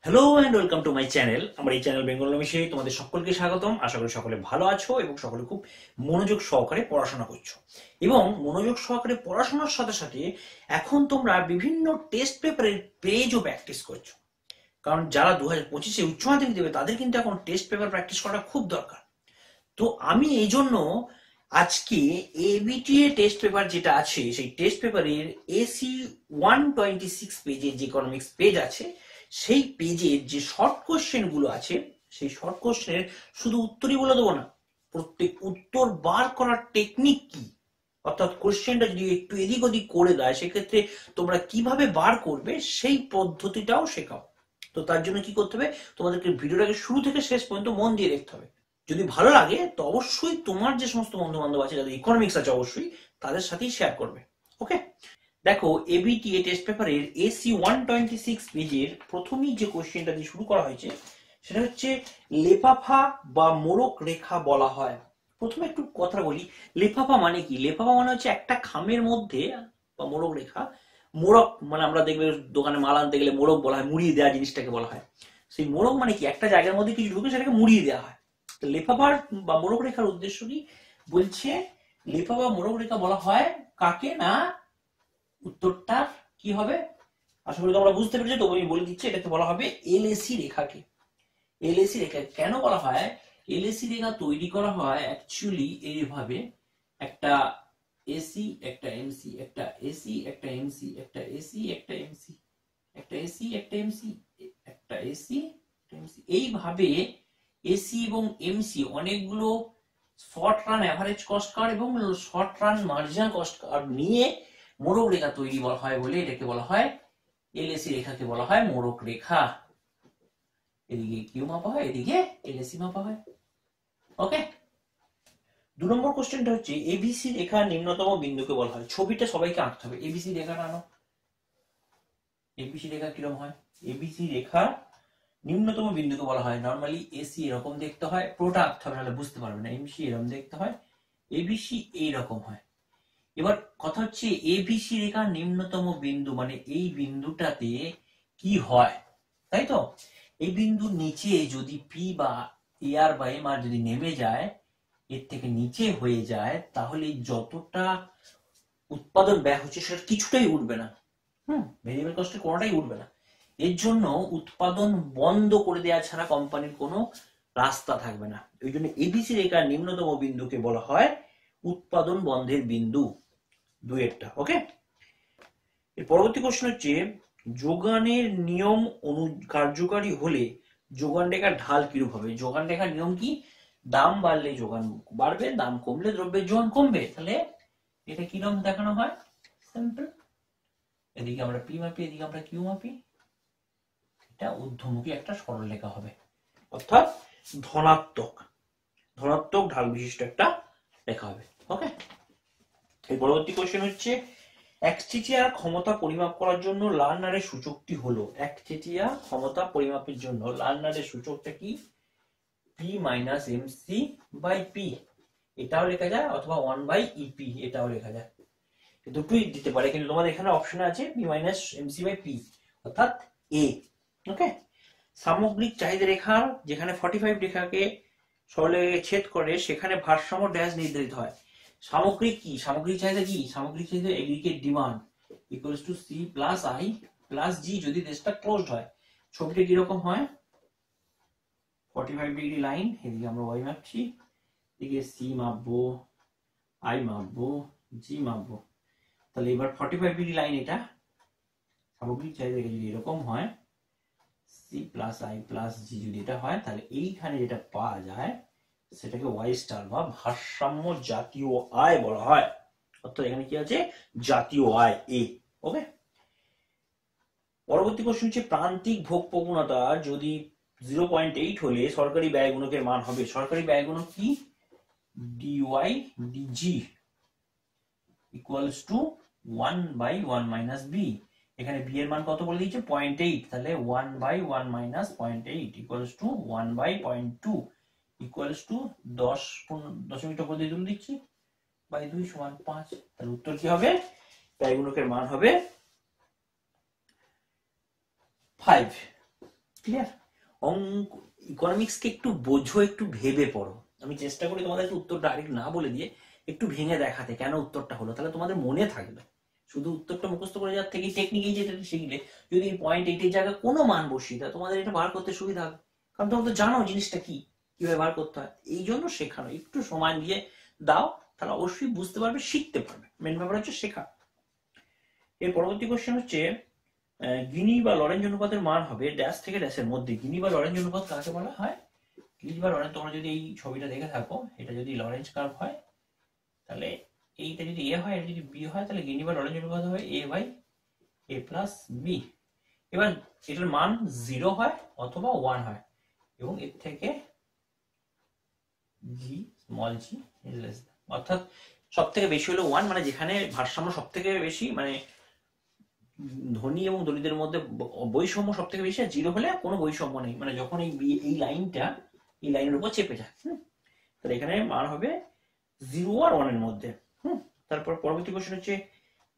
Hello and welcome to my channel. আমার এই channel Bengal নিমিশে তোমাদের সকলকে স্বাগতম। আশা করি সকলে ভালো আছো এবং সকলে খুব মনোযোগ সহকারে পড়াশোনা করছো, এবং মনোযোগ সহকারে পড়াশোনার সাথে সাথে এখন তোমরা বিভিন্ন টেস্ট পেপারের পেজও প্র্যাকটিস করছো। কারণ যারা 2025-এ উচ্চ মাধ্যমিক দেবে তাদের কিন্তু এখন টেস্ট পেপার প্র্যাকটিস করা খুব দরকার। তো আমি এই জন্য আজকে এবিটিএ টেস্ট পেপার যেটা আছে সেই টেস্ট পেপারের এসি 126 পেজের যে ইকোনমিক্স পেজ আছে সেই পেজের যে শর্ট কোশ্চেন গুলো আছে সেই শর্ট কোশ্চেনের শুধু উত্তরই বলে দেবো না, প্রত্যেক উত্তর বার করার টেকনিক কি, অর্থাৎ কোশ্চেনটা যদি একটু এদিক ওদিক করে দেয় সেক্ষেত্রে তোমরা কিভাবে বার করবে সেই পদ্ধতিটাও শেখাও। তো তার জন্য কি করতে হবে, তোমাদেরকে ভিডিওটাকে শুরু থেকে শেষ পর্যন্ত মন দিয়ে দেখতে হবে। যদি ভালো লাগে তো অবশ্যই তোমার যে সমস্ত বন্ধু বান্ধব আছে যাদের ইকোনমিক্স আছে অবশ্যই তাদের সাথেই শেয়ার করবে। ওকে, দেখো এবিটিএ টেস্ট পেপারের এসি 126 পেজের প্রথমেই যে কোশ্চেনটা দিয়ে শুরু করা হয়েছে সেটা হচ্ছে লেফাফা বা মোড়ক রেখা বলা হয়। প্রথমে একটু কথা বলি, লেফাফা মানে কি? লেফাফা মানে হচ্ছে একটা খামের মধ্যে বা মোড়ক রেখা। মোড়ক মানে আমরা দেখবে দোকানে মাল আনতে গেলে মোড়ক বলা হয়, মুড়িয়ে দেওয়া জিনিসটাকে বলা হয়। সেই মোড়ক মানে কি? একটা জায়গার মধ্যে কিছু ঢুকে সেটাকে মুড়িয়ে দেওয়া হয়। তো লেফাফার বা মোড়ক রেখার উদ্দেশ্য কি? বলছে লেফাফা মোড়ক রেখা বলা হয় কাকে না, উত্তরটা কি হবে আশা করি তোমরা বুঝতে পেরেছো, তবু আমি বলে দিচ্ছি এটাকে বলা হবে এলএসি রেখাকে। এলএসি রেখা কেন বলা হয়? এলএসি রেখা তৈরি করা হয় অ্যাকচুয়ালি এইভাবে, একটা এসি একটা এমসি, একটা এসি একটা এমসি, একটা এসি একটা এমসি, একটা এসি একটা এমসি, একটা এসি এমসি, এইভাবে এসি এবং এমসি অনেকগুলো short run average cost curve এবং short run marginal cost curve নিয়ে মোড়ক রেখা তৈরি হয় বলে এটাকে বলা হয় এলএসি রেখাকে বলা হয় মোড়ক রেখা। এদিকে কিউ মাপা হয়, এদিকে এলএসি মাপা হয়। ওকে, 2 নম্বর কোশ্চেনটা হচ্ছে এবিসি রেখার নিম্নতম বিন্দুকে বলা হয়। ছবিটা সবাইকে আঁকতে হবে। এবিসি রেখাটা আনো। এবিসি রেখা কিরকম হয়? এবিসি রেখা নিম্নতম বিন্দুকে বলা হয়, নর্মালি এসি এরকম দেখতে হয়, পুরোটা আঁকতে হবে নাহলে বুঝতে পারবে না। এমসি এরকম দেখতে হয়, এবিসি এইরকম হয়। এবার কথা হচ্ছে এবিসি রেখার নিম্নতম বিন্দু মানে এই বিন্দুটাতে কি হয়, তাই তো? এই বিন্দুর নিচে যদি পি বা এআর বা এম আর যদি নেমে যায়, এর থেকে নিচে হয়ে যায়, তাহলে যতটা উৎপাদন ব্যয় হচ্ছে সেটা কিছুটাই উঠবে না। ভেরিয়েবল কস্টে কোনোটাই উঠবে না। এর জন্য উৎপাদন বন্ধ করে দেওয়া ছাড়া কোম্পানির কোনো রাস্তা থাকবে না। ওই জন্য এবিসি রেখার নিম্নতম বিন্দুকে বলা হয় উৎপাদন বন্ধের বিন্দু। দুয়েরটা ওকে। এর পরবর্তী প্রশ্ন হচ্ছে যোগানের নিয়ম কার্যকারী হলে যোগান রেখার ঢাল কিরূপ হবে? যোগান রেখার নিয়ম কি? দাম বাড়লে যোগান বাড়বে, দাম কমলে দ্রব্যের যোগান কমবে। তাহলে এটা কিরকম দেখানো হয়? সিম্পল, এদিকে আমরা পি মাপি, এদিকে আমরা কিউ মাপি, এটা ঊর্ধ্বমুখী একটা সরলরেখা হবে, অর্থাৎ ধনাত্মক ধনাত্মক ঢাল বিশিষ্ট একটা রেখা হবে। ওকে, এর পরবর্তী কোশ্চেন হচ্ছে একচেটিয়া ক্ষমতা পরিমাপ করার জন্য লার্নারের সূচকটি হলো। একচেটিয়া ক্ষমতা পরিমাপের জন্য লার্নারের সূচকটা কি? P minus MC by P, এটাও লেখা যায়, অথবা 1/EP এটাও লেখা যায়। দুটোই দিতে পারে, কিন্তু তোমাদের এখানে অপশন আছে P minus MC by P, অর্থাৎ এ। ওকে, সামগ্রিক চাহিদা রেখার যেখানে 45 রেখাকে সরলরেখায় ছেদ করে সেখানে ভারসাম্য ড্যাশ নির্ধারিত হয়। সামগ্রিক কি? সামগ্রিক চাহিদা কি? সামগ্রিক চাহিদা aggregate demand equals to C plus I plus G যদি দেশটা ক্লোজড হয়। ছবিটা কিরকম হয়? 45 ডিগ্রি লাইন, এদিকে আমরা ওয়াই মাপছি, এদিকে সি মাপবো, আই মাপবো, জি মাপবো। তাহলে এবার 45 ডিগ্রি লাইন, এটা সামগ্রিক চাহিদা যদি এরকম হয়, C plus I plus G যদি এটা হয়, তাহলে এইখানে যেটা পাওয়া যায় সেটাকে ওয়াই স্টার বা ভারসাম্য জাতীয় আয় বলা হয়। অর্থাৎ এখানে কি আছে? জাতীয় আয় এ। ওকে, পরবর্তী প্রশ্ন হচ্ছে প্রান্তিক ভোগ প্রবণতা যদি 0.8 হলে সরকারি ব্যয় গুণকের মান হবে। সরকারি ব্যয় গুণক কি? DY DG equals to 1/1 minus B. এখানে বি এর মান কত বলে দিয়েছে? 0.8, তাহলে 1/1 minus 0.8 equals to 1/0.2 equals to 10 দশমিকটা পদ্ধতি তুলে দিচ্ছি, বাই 2 সমান 5। তাহলে উত্তর কি হবে? ব্যয় গুণকের মান হবে 5। ক্লিয়ার? অঙ্ক ইকোনমিক্সকে একটু বোঝো, একটু ভেবে পড়ো। আমি চেষ্টা করি তোমাদেরকে উত্তর ডাইরেক্ট না বলে দিয়ে একটু ভেঙে দেখাতে কেন উত্তরটা হলো, তাহলে তোমাদের মনে থাকবে। শুধু উত্তরটা মুখস্থ করে যাওয়ার থেকে টেকনিক যেটা শিখলে, যদি পয়েন্ট এইটের জায়গায় কোনো মান বসিয়ে দেয় তোমাদের এটা বার করতে সুবিধা হবে, কারণ তোমরা তো জানো জিনিসটা কি, কিভাবে বার করতে হয়। এই জন্য শেখানো, একটু সময় দিয়ে দাও, তাহলে অবশ্যই বুঝতে পারবে, শিখতে পারবে। মেন ব্যাপার হচ্ছে শেখা। এর পরবর্তী কোশ্চেন হচ্ছে গিনি বা লরেঞ্জ অনুপাতের মান হবে ড্যাশ থেকে ড্যাশের মধ্যে। গিনি বা লরেঞ্জ অনুপাত কাকে বলা হয়? গিনি বা লরেঞ্জ, তোমরা যদি এই ছবিটা দেখে থাকো, এটা যদি লরেঞ্জ কার্ভ হয়, তাহলে এইটা যদি এ হয়, এটা যদি বি হয়, তাহলে গিনি বা লরেঞ্জ অনুপাত হবে এ বাই এ প্লাস বি। এবার এটার মান 0 হয় অথবা 1 হয়, এবং এর থেকে জি স্মল জি ইজ লেস, অর্থাৎ সব থেকে বেশি হলো 1, মানে যেখানে ভারসাম্য সব থেকে বেশি, মানে ধনী এবং দরিদ্রের মধ্যে বৈষম্য সব থেকে বেশি, আর 0 হলে কোনো বৈষম্য নেই, মানে যখন এই লাইনটা এই লাইনের উপর চেপে যায়। তাহলে এখানে মান হবে 0 আর 1 এর মধ্যে। তারপর পরবর্তী কোশ্চেন হচ্ছে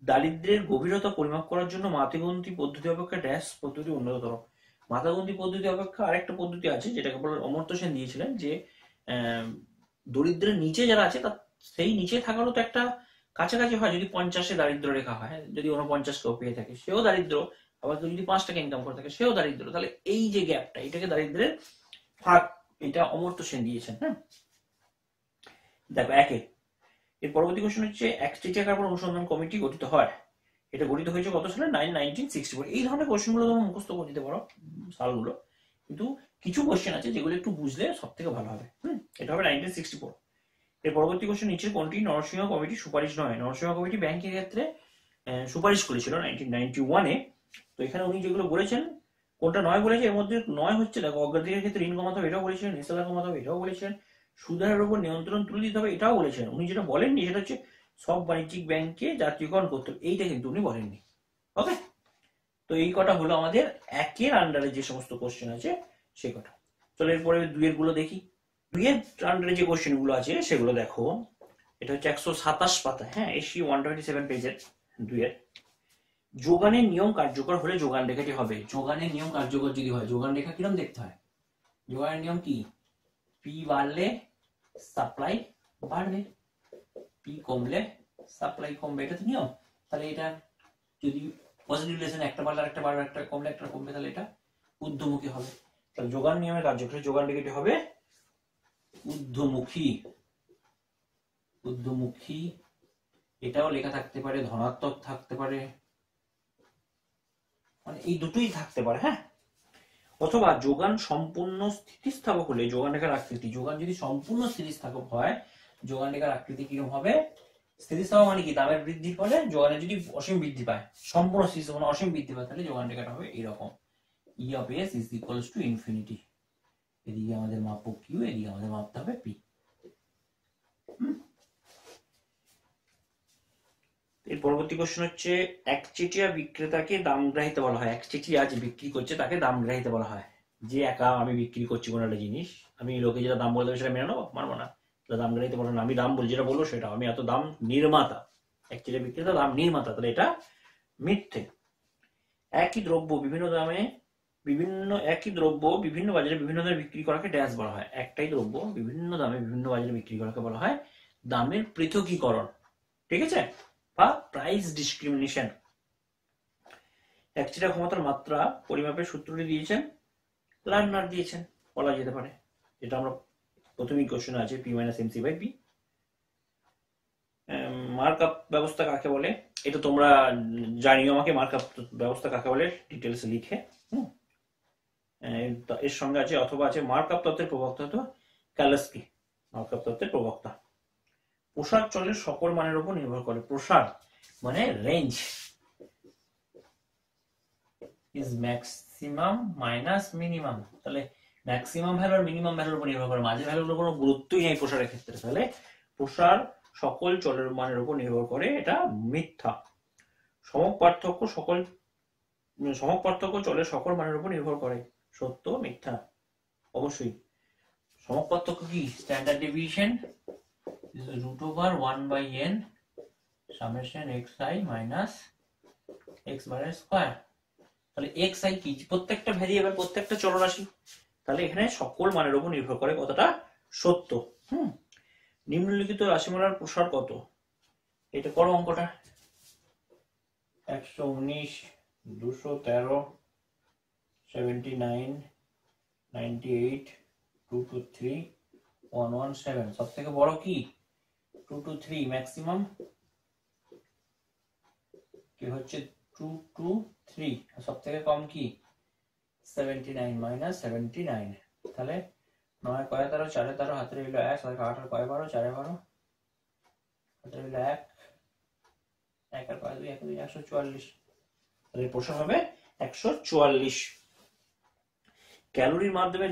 দারিদ্র্যের গভীরতা পরিমাপ করার জন্য মাতৃগন্তি পদ্ধতি অপেক্ষা ড্যাশ পদ্ধতি উন্নততর। মাতৃগন্তি পদ্ধতি অপেক্ষা আরেকটা পদ্ধতি আছে, যেটাকে বলে অমর্ত্য সেন দিয়েছিলেন, যে দরিদ্রের নিচে যারা আছে তার সেই নিচে থাকারও তো একটা কাছাকাছি হয়। যদি 50-এ দারিদ্র রেখা হয়, যদি 49 কেউ পেয়ে থাকে সেও দারিদ্র, আবার কেউ যদি 5 টাকা ইনকাম করে থাকে সেও দারিদ্র, তাহলে এই যে গ্যাপটা, এটাকে দারিদ্রের ফাঁক, এটা অমর্ত্য সেন দিয়েছেন। দেখো একে। এর পরবর্তী কোশ্চেন হচ্ছে একচেটিয়া কার্বন অনুসন্ধান কমিটি গঠিত হয়। এটা গঠিত হয়েছে কত সালে? 1964। এই ধরনের কোশ্চেনগুলো তোমরা মুখস্থ করে দিতে পারো সালগুলো, কিন্তু কিছু কোশ্চেন আছে যেগুলো একটু বুঝলে সব থেকে ভালো হবে। এটা হবে 1964। এর পরবর্তী কোশ্চেন, নিচের কোনটি নরসিংহ কমিটি সুপারিশ নয়? নরসিংহ কমিটি ব্যাংকের ক্ষেত্রে সুপারিশ করেছিল 1991-এ। তো এখানে উনি যেগুলো বলেছেন, কোনটা নয় বলেছে, এর মধ্যে নয় হচ্ছে, দেখো অগ্রাধিকারের ক্ষেত্রে ঋণ কমাতে হবে, এটাও বলেছিলেন। নিষেধাজ্ঞা কমাতে হবে, এটাও বলেছিলেন। সুদের উপর নিয়ন্ত্রণ তুলে দিতে হবে, এটাও বলেছেন। উনি যেটা বলেননি সেটা হচ্ছে সব বাণিজ্যিক ব্যাংকে জাতীয়করণ করতে হবে, এইটা কিন্তু উনি বলেননি। ওকে, তো এই কটা হলো আমাদের একের আন্ডারে যে সমস্ত কোশ্চেন আছে সেই কটা। চলো এরপরে দুইয়ের গুলো দেখি। দুইয়ের আন্ডারে যে কোশ্চেন গুলো আছে সেগুলো দেখো। এটা হচ্ছে 127 পাতা, এসি 127 পেজের দুইয়ের। যোগানের নিয়ম কার্যকর হলে যোগান রেখাটি হবে। যোগানের নিয়ম কার্যকর যদি হয়, যোগান রেখা কিরকম দেখতে হয়? যোগানের নিয়ম কি? পি বাড়লে সাপ্লাই বাড়বে, পি কমলে সাপ্লাই কমবে, এটা তো নিয়ম। তাহলে এটা যদি পজিটিভ রিলেশন, একটা বাড়লে একটা বাড়বে, একটা কমলে একটা কমবে, তাহলে এটা ঊর্ধ্বমুখী হবে। তাহলে যোগান নিয়মের কার্যকর যোগান রেখাটি হবে ঊর্ধ্বমুখী। ঊর্ধ্বমুখী, এটাও লেখা থাকতে পারে, ধনাত্মক থাকতে পারে, মানে এই দুটোই থাকতে পারে। অথবা যোগান সম্পূর্ণ স্থিতিস্থাপক হলে, যোগান রেখার আকৃতি, যোগান যদি সম্পূর্ণ স্থিতিস্থাপক হয়, যোগান রেখার আকৃতি কিরকম হবে? স্থিতিস্থাপক মানে কি? দামের বৃদ্ধির ফলে যোগানে যদি অসীম বৃদ্ধি পায়, সম্পূর্ণ স্থিতিস্থাপক মানে অসীম বৃদ্ধি পায়, তাহলে যোগান রেখাটা হবে এরকম, ই of S is equals to infinity. এদিকে আমাদের মাপবো কিউ, এদিকে আমাদের মাপতে হবে পি। এর পরবর্তী কোশ্চেন হচ্ছে একচেটিয়া বিক্রেতাকে দামগ্রাহিত বলা হয়। একচেটিয়া যে বিক্রি করছে তাকে দামগ্রাহিত বলা হয়। যে একা আমি বিক্রি করছি কোনো একটা জিনিস, আমি লোকে যেটা দাম বলে দেবে সেটা মেনে নেবো? মানবো না। দামগ্রাহিত বলা না, আমি দাম বলি, যেটা বলবো সেটা, আমি এত দাম নির্মাতা। একচেটিয়া বিক্রেতা দাম নির্মাতা, তাহলে এটা মিথ্যে। একই দ্রব্য বিভিন্ন দামে একই দ্রব্য বিভিন্ন বাজারে বিভিন্ন দামে বিক্রি করাকে ড্যাশ বলা হয়। একটাই দ্রব্য বিভিন্ন দামে বিভিন্ন বাজারে বিক্রি করাকে বলা হয় দামের পৃথকীকরণ। ঠিক আছে, বা প্রাইস ডিসক্রিমিনেশন। একচেটিয়া ক্ষমতার মাত্রা পরিমাপের সূত্রটি দিয়েছেন লার্নার দিয়েছেন, বলা যেতে পারে। এটা আমরা প্রথমেই কোশ্চেন আছে P minus MC by P. Markup ব্যবস্থা কাকে বলে? এটা তোমরা জানিও আমাকে, মার্কআপ ব্যবস্থা কাকে বলে ডিটেলস লিখে। এর সঙ্গে আছে অথবা আছে মার্কআপ তত্ত্বের প্রবক্তা তো ক্যালস্কি, মার্কআপ তত্ত্বের প্রবক্তা। প্রসার চলের সকল মানের উপর নির্ভর করে। প্রসার মানে range is maximum minus minimum, তাহলে ম্যাক্সিমাম ভ্যালু আর মিনিমাম ভ্যালুর উপর নির্ভর করে, মাঝে ভ্যালুর কোনো গুরুত্বই নেই প্রসারের ক্ষেত্রে। তাহলে প্রসার সকল চলের মানের উপর নির্ভর করে, এটা মিথ্যা। সমক পার্থক্য চলের সকল মানের উপর নির্ভর করে, সত্য মিথ্যা? অবশ্যই। সমক পার্থক্য কি? Standard deviation √1/n summation xi minus x bar square. তাহলে এক্স আই কি, প্রত্যেকটা ভ্যারিয়েবল, প্রত্যেকটা চলরাশি। তাহলে এখানে সকল মানের উপর নির্ভর করে কতটা সত্য। নিম্নলিখিত রাশিমালার প্রসার কত, এটা করো অঙ্কটা। 119, 213, 79, 98, 223, 117। সব থেকে বড় কি 223, ম্যাক্সিমাম কি হচ্ছে 223, আর সব থেকে কম কি 79 মাইনাস 79। তাহলে 9 কয় 13, 4 13, হাতে রইল 1, 8 আর কয় 12, 4 12, হাতে রইল 1, 1 আর কয় 2, 1 2, 144। তাহলে প্রশ্ন হবে 144। ক্যালোরির মাধ্যমে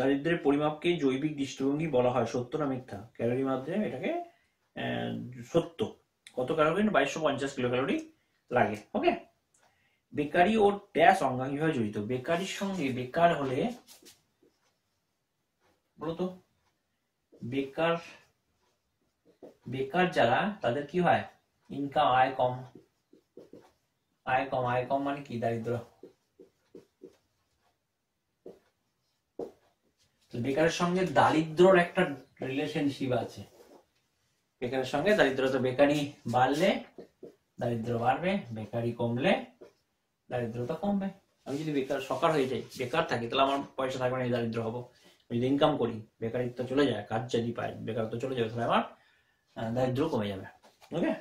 দারিদ্র্যের পরিমাপকে জৈবিক দৃষ্টিভঙ্গি বলা হয়, সত্য না মিথ্যা? ক্যালোরির মাধ্যমে এটাকে সত্য। কত ক্যালোরি? 2250 কিলো ক্যালোরি লাগে। ওকে। বেকারি ও ড্যাশ অঙ্গাঙ্গিভাবে জড়িত। বেকারির সঙ্গে, বেকার হলে বলতো, বেকার বেকার যারা, তাদের কি হয়? ইনকাম, আয় কম। আয় কম, আয় কম মানে কি? দারিদ্র। বেকারের সঙ্গে দারিদ্রর একটা রিলেশনশিপ আছে। বেকারের সঙ্গে দারিদ্র। তো বেকারি বাড়লে দারিদ্র বাড়বে, বেকারি কমলে দারিদ্রতা কমবে। আমি যদি বেকার সকার হয়ে যাই, বেকার থাকি, তাহলে আমার পয়সা থাকবে না, দারিদ্র হবো। আমি যদি ইনকাম করি, বেকারিত্ব চলে যায়, কাজ যদি পাই, বেকারত্ব চলে যাবে, তাহলে আমার দারিদ্র কমে যাবে। ওকে।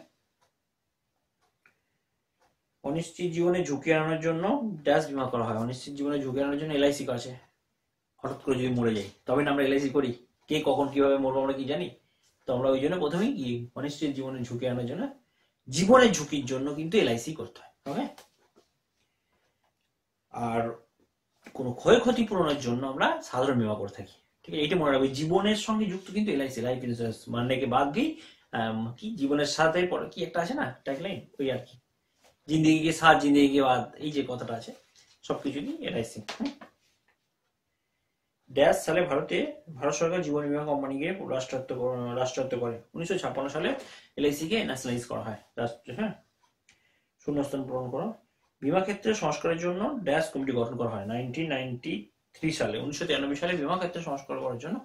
অনিশ্চিত জীবনে ঝুঁকি এড়ানোর জন্য ড্যাশ বিমা করা হয়। অনিশ্চিত জীবনে ঝুঁকি এড়ানোর জন্য এলআইসি আছে। হঠাৎ করে যদি মরে যাই, তবে না আমরা এলআইসি করি। কে কখন কিভাবে মরবো আমরা কি জানি? তো আমরা ওই জন্য প্রথমেই কি অনিশ্চিত জীবনের ঝুঁকি আনার জন্য, জীবনের ঝুঁকির জন্য কিন্তু এলআইসি করতে হয়। ওকে। আর কোনো ক্ষয়ক্ষতি পূরণের জন্য আমরা সাধারণ বীমা করে থাকি। ঠিক আছে, এটা মনে রাখবে। জীবনের সঙ্গে যুক্ত কিন্তু এলআইসি, লাইফ ইন্স্যুরেন্স, মানে বাদ দিই কি জীবনের সাথে পরে কি একটা আছে না ট্যাগলাইন, ওই আর কি, জিন্দেগি কে সাথ জিন্দেগি কে বাদ, এই যে কথাটা আছে, সবকিছু নিয়ে এলআইসি। ড্যাশ সালে ভারত সরকার জীবন বীমা কোম্পানিকে রাষ্ট্রায়ত্ত করে। 1956 সালে এলআইসি কে ন্যাশনালাইজ করা হয়। হ্যাঁ, শূন্যস্থান পূরণ করো। বীমা ক্ষেত্রে সংস্কারের জন্য ড্যাশ কমিটি গঠন করা হয় 1993 সালে। 1993 সালে বীমা ক্ষেত্রে সংস্কার করার জন্য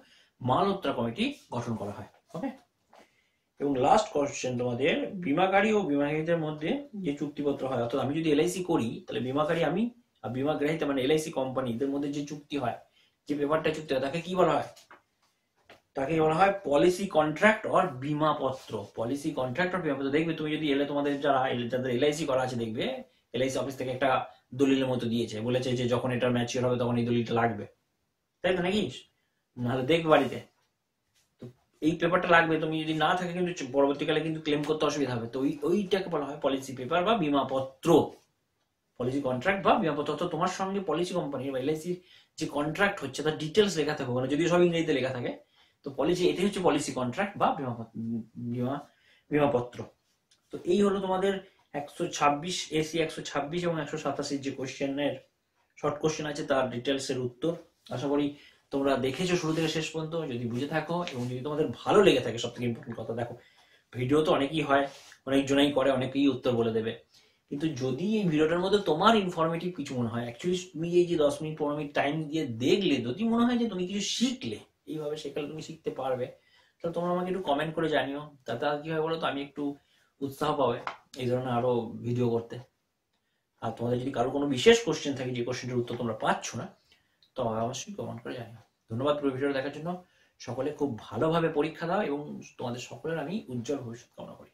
মালহোত্রা কমিটি গঠন করা হয়। ওকে। এবং লাস্ট কোশ্চেন তোমাদের, বীমাকারী ও বীমাগ্রাহীদের মধ্যে যে চুক্তিপত্র হয়, অর্থাৎ আমি যদি এলআইসি করি, তাহলে বীমাকারী আমি, আর বীমাগ্রাহীতা মানে এলআইসি কোম্পানি, এদের মধ্যে যে চুক্তি হয়, যে পেপারটা চুক্তি হয়, তাকে কি বলা হয়? তাকে বলা হয় পলিসি কন্ট্রাক্ট অর বীমাপত্র। পলিসি কন্ট্রাক্ট অর বীমাপত্র। দেখবে তুমি যদি তোমাদের যাদের এলআইসি করা আছে, দেখবে এলআইসি অফিস থেকে একটা দলিলের মতো দিয়েছে, বলেছে যে যখন এটা ম্যাচিওর হবে তখন এই দলিলটা লাগবে, তাই তো নাকি? নাহলে দেখবে বাড়িতে, তো এই পেপারটা লাগবে। তুমি যদি না থাকে কিন্তু পরবর্তীকালে কিন্তু ক্লেম করতে অসুবিধা হবে। তো ওইটাকে বলা হয় পলিসি পেপার বা বীমাপত্র। পলিসি কন্ট্রাক্ট বা বীমাপত্র, অর্থাৎ তোমার সঙ্গে পলিসি কোম্পানি বা এলআইসি যে কন্ট্রাক্ট হচ্ছে তার ডিটেলস লেখা থাকবে, মানে যদিও সব ইংরেজিতে লেখা থাকে। তো পলিসি, এটাই হচ্ছে পলিসি কন্ট্রাক্ট বা বীমাপত্র। তো এই হলো তোমাদের 126 এসি, 126 এবং 187 যে কোশ্চেনের শর্ট কোশ্চেন আছে, তার ডিটেলস এর উত্তর। আশা করি তোমরা দেখেছো শুরু থেকে শেষ পর্যন্ত। যদি বুঝে থাকো এবং যদি তোমাদের ভালো লেগে থাকে, সব থেকে ইম্পর্টেন্ট কথা, দেখো ভিডিও তো অনেকেই হয়, অনেকজনাই করে, অনেকেই উত্তর বলে দেবে, কিন্তু যদি এই ভিডিওটার মধ্যে তোমার ইনফরমেটিভ কিছু মনে হয়, অ্যাকচুয়ালি তুমি এই যে 10 মিনিট 15 মিনিট টাইম দিয়ে দেখলে, যদি মনে হয় যে তুমি কিছু শিখলে, এইভাবে শেখালে তুমি শিখতে পারবে, তাহলে তোমরা আমাকে একটু কমেন্ট করে জানিও। তাতে কি হয় বলো তো, আমি একটু উৎসাহ পাবে এই ধরনের আরো ভিডিও করতে। আর তোমাদের যদি কারো কোনো বিশেষ কোশ্চেন থাকে, যে কোশ্চেনটার উত্তর তোমরা পাচ্ছ না, তো অবশ্যই কমেন্ট করে জানিও। ধন্যবাদ পুরো ভিডিওটা দেখার জন্য। সকলে খুব ভালোভাবে পরীক্ষা দাও এবং তোমাদের সকলের আমি উজ্জ্বল ভবিষ্যৎ কামনা করি।